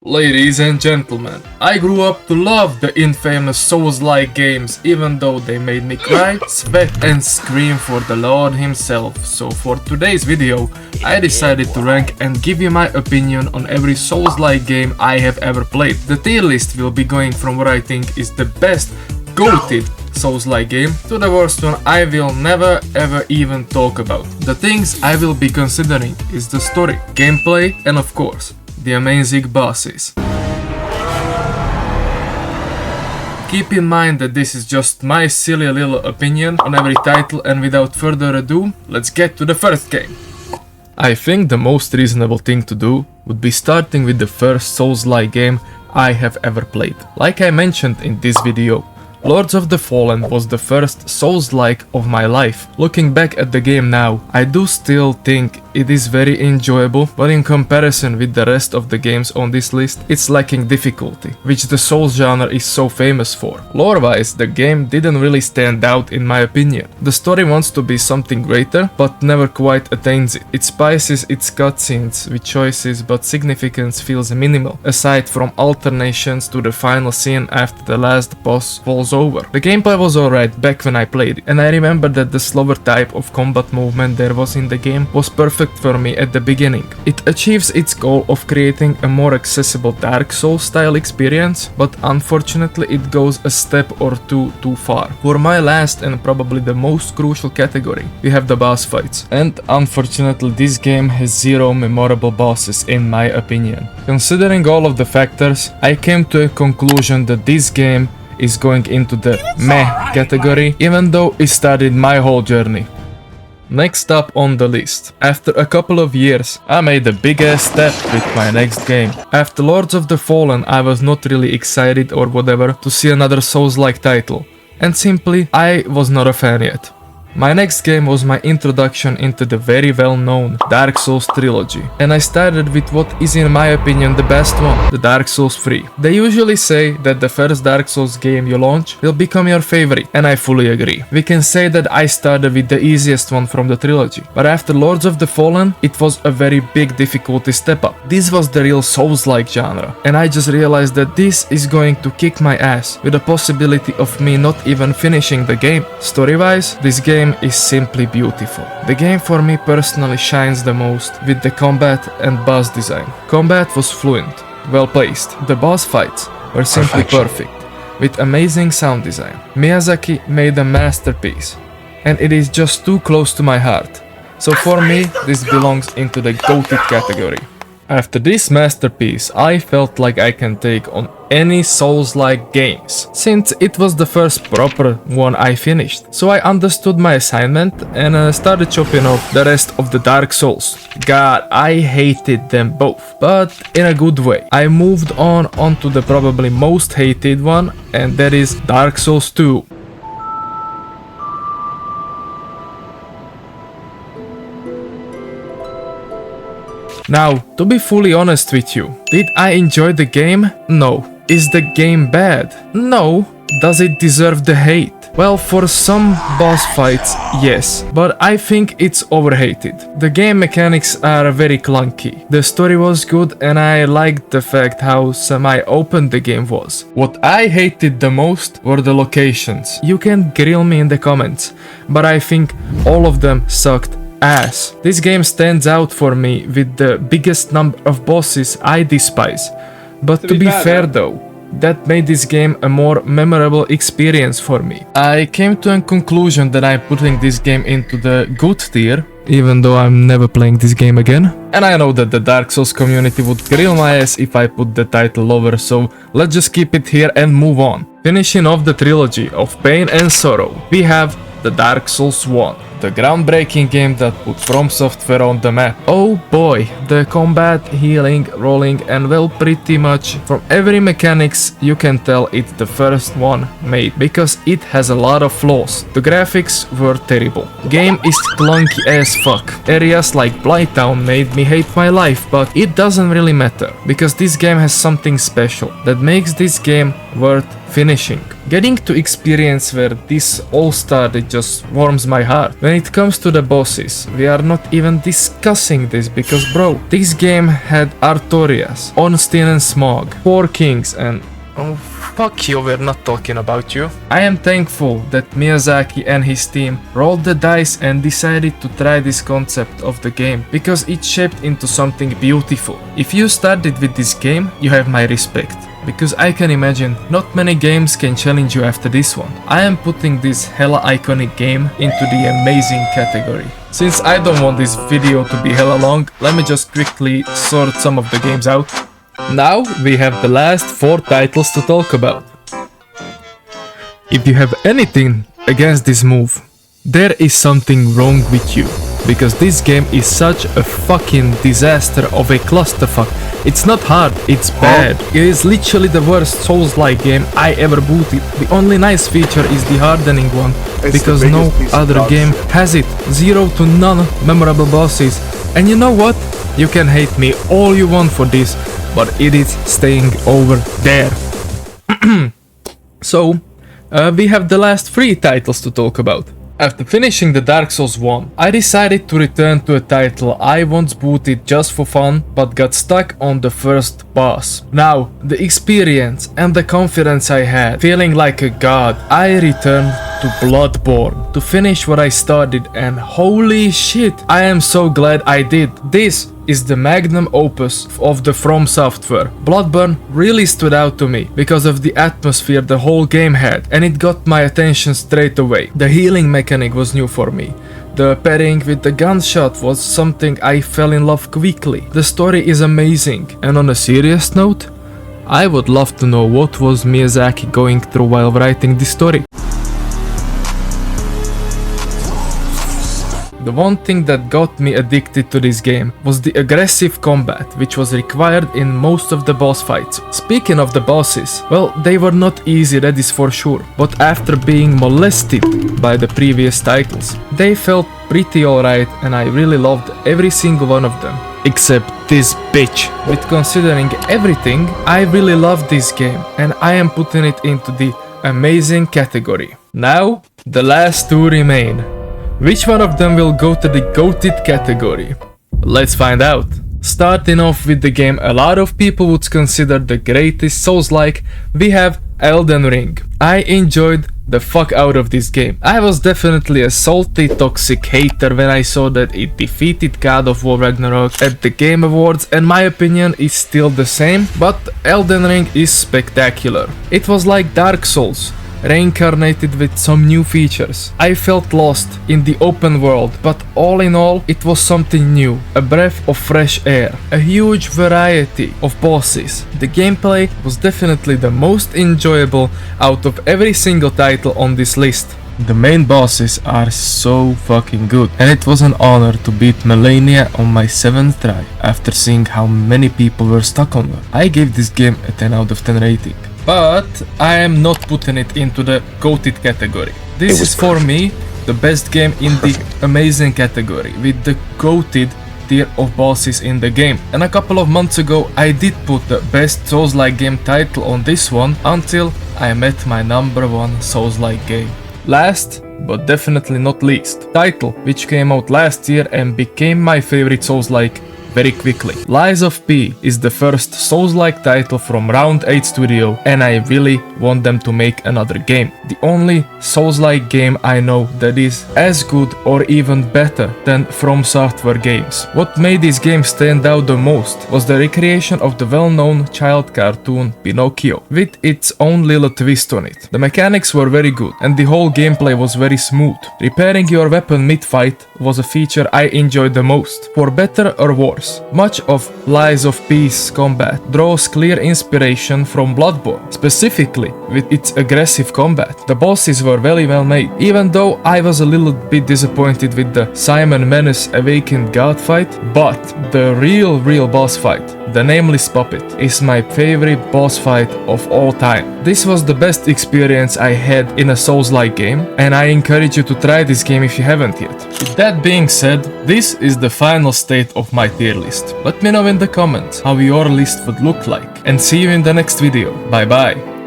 Ladies and gentlemen, I grew up to love the infamous Souls-like games, even though they made me cry, sweat and scream for the Lord himself. So for today's video, I decided to rank and give you my opinion on every Souls-like game I have ever played. The tier list will be going from what I think is the best goated Souls-like game to the worst one I will never ever even talk about. The things I will be considering is the story, gameplay and of course, the amazing bosses. Keep in mind that this is just my silly little opinion on every title, and without further ado, let's get to the first game. I think the most reasonable thing to do would be starting with the first Souls-like game I have ever played. Like I mentioned in this video, Lords of the Fallen was the first Souls-like of my life. Looking back at the game now, I do still think it is very enjoyable, but in comparison with the rest of the games on this list, it's lacking difficulty, which the Souls genre is so famous for. Lore-wise, the game didn't really stand out in my opinion. The story wants to be something greater, but never quite attains it. It spices its cutscenes with choices, but significance feels minimal, aside from alternations to the final scene after the last boss falls over. The gameplay was alright back when I played it, and I remember that the slower type of combat movement there was in the game was perfect for me at the beginning. It achieves its goal of creating a more accessible Dark Souls style experience, but unfortunately it goes a step or two too far. For my last and probably the most crucial category, we have the boss fights, and unfortunately this game has zero memorable bosses in my opinion. Considering all of the factors, I came to a conclusion that this game is going into the meh category, even though it started my whole journey. Next up on the list, after a couple of years, I made a big ass step with my next game. After Lords of the Fallen, I was not really excited or whatever to see another Souls-like title, and simply, I was not a fan yet. My next game was my introduction into the very well-known Dark Souls trilogy, and I started with what is in my opinion the best one, the Dark Souls 3. They usually say that the first Dark Souls game you launch will become your favorite, and I fully agree. We can say that I started with the easiest one from the trilogy, but after Lords of the Fallen, it was a very big difficulty step up. This was the real Souls-like genre, and I just realized that this is going to kick my ass, with the possibility of me not even finishing the game. Story-wise, this game is simply beautiful. The game for me personally shines the most with the combat and boss design. Combat was fluent, well placed. The boss fights were simply perfect, with amazing sound design. Miyazaki made a masterpiece, and it is just too close to my heart. So for me, this belongs into the goated category. After this masterpiece, I felt like I can take on any Souls-like games, since it was the first proper one I finished. So I understood my assignment and started chopping off the rest of the Dark Souls. God, I hated them both, but in a good way. I moved onto the probably most hated one, and that is Dark Souls 2. Now, to be fully honest with you, did I enjoy the game? No. Is the game bad? No. Does it deserve the hate? Well, for some boss fights, yes, but I think it's overhated. The game mechanics are very clunky. The story was good and I liked the fact how semi-open the game was. What I hated the most were the locations. You can grill me in the comments, but I think all of them sucked ass. This game stands out for me with the biggest number of bosses I despise. But to be fair though, that made this game a more memorable experience for me. I came to a conclusion that I'm putting this game into the good tier, even though I'm never playing this game again. And I know that the Dark Souls community would grill my ass if I put the title lower, so let's just keep it here and move on. Finishing off the trilogy of pain and sorrow, we have the Dark Souls 1. The groundbreaking game that put From Software on the map. Oh boy, the combat, healing, rolling and well pretty much from every mechanics you can tell it's the first one made, because it has a lot of flaws. The graphics were terrible. Game is clunky as fuck. Areas like Blighttown made me hate my life, but it doesn't really matter, because this game has something special that makes this game worth finishing. Getting to experience where this all started just warms my heart. When it comes to the bosses, we are not even discussing this because bro, this game had Artorias, Ornstein and Smog, 4 kings and... oh fuck you, we're not talking about you. I am thankful that Miyazaki and his team rolled the dice and decided to try this concept of the game because it shaped into something beautiful. If you started with this game, you have my respect. Because I can imagine not many games can challenge you after this one. I am putting this hella iconic game into the amazing category. Since I don't want this video to be hella long, let me just quickly sort some of the games out. Now we have the last 4 titles to talk about. If you have anything against this move, there is something wrong with you. Because this game is such a fucking disaster of a clusterfuck. It's not hard, it's bad. It is literally the worst Souls-like game I ever booted. The only nice feature is the hardening one, because no other game has it. 0 to none memorable bosses. And you know what? You can hate me all you want for this, but it is staying over there. So, we have the last 3 titles to talk about. After finishing the Dark Souls 1, I decided to return to a title I once booted just for fun, but got stuck on the first boss. Now, the experience and the confidence I had, feeling like a god, I returned to Bloodborne to finish what I started, and holy shit, I am so glad I did. This is the magnum opus of the From Software. Bloodborne really stood out to me because of the atmosphere the whole game had, and it got my attention straight away. The healing mechanic was new for me. The pairing with the gunshot was something I fell in love quickly. The story is amazing, and on a serious note, I would love to know what was Miyazaki going through while writing this story. The one thing that got me addicted to this game was the aggressive combat which was required in most of the boss fights. Speaking of the bosses, well, they were not easy, that is for sure, but after being molested by the previous titles, they felt pretty alright, and I really loved every single one of them. Except this bitch. With considering everything, I really love this game, and I am putting it into the amazing category. Now, the last 2 remain. Which one of them will go to the GOATed category? Let's find out. Starting off with the game a lot of people would consider the greatest Souls-like, we have Elden Ring. I enjoyed the fuck out of this game. I was definitely a salty, toxic hater when I saw that it defeated God of War Ragnarok at the Game Awards, and my opinion is still the same, but Elden Ring is spectacular. It was like Dark Souls, reincarnated with some new features. I felt lost in the open world, but all in all, it was something new, a breath of fresh air, a huge variety of bosses. The gameplay was definitely the most enjoyable out of every single title on this list. The main bosses are so fucking good, and it was an honor to beat Melania on my 7th try after seeing how many people were stuck on her. I gave this game a 10 out of 10 rating. But I am not putting it into the GOATed category. This is for me the best game in the amazing category, with the GOATed tier of bosses in the game. And a couple of months ago I did put the best Souls-like game title on this one until I met my number 1 Souls-like game. Last, but definitely not least, title which came out last year and became my favorite Souls-like very quickly. Lies of P is the first Souls-like title from Round 8 Studio, and I really want them to make another game. The only Souls-like game I know that is as good or even better than From Software games. What made this game stand out the most was the recreation of the well-known child cartoon Pinocchio, with its own little twist on it. The mechanics were very good, and the whole gameplay was very smooth. Repairing your weapon mid-fight was a feature I enjoyed the most. For better or worse, much of Lies of P's combat draws clear inspiration from Bloodborne, specifically with its aggressive combat. The bosses were very well made, even though I was a little bit disappointed with the Simon Menace Awakened God fight, but the real boss fight, the Nameless Puppet, is my favorite boss fight of all time. This was the best experience I had in a Souls-like game, and I encourage you to try this game if you haven't yet. With that being said, this is the final state of my tier list. Let me know in the comments how your list would look like, and see you in the next video. Bye bye.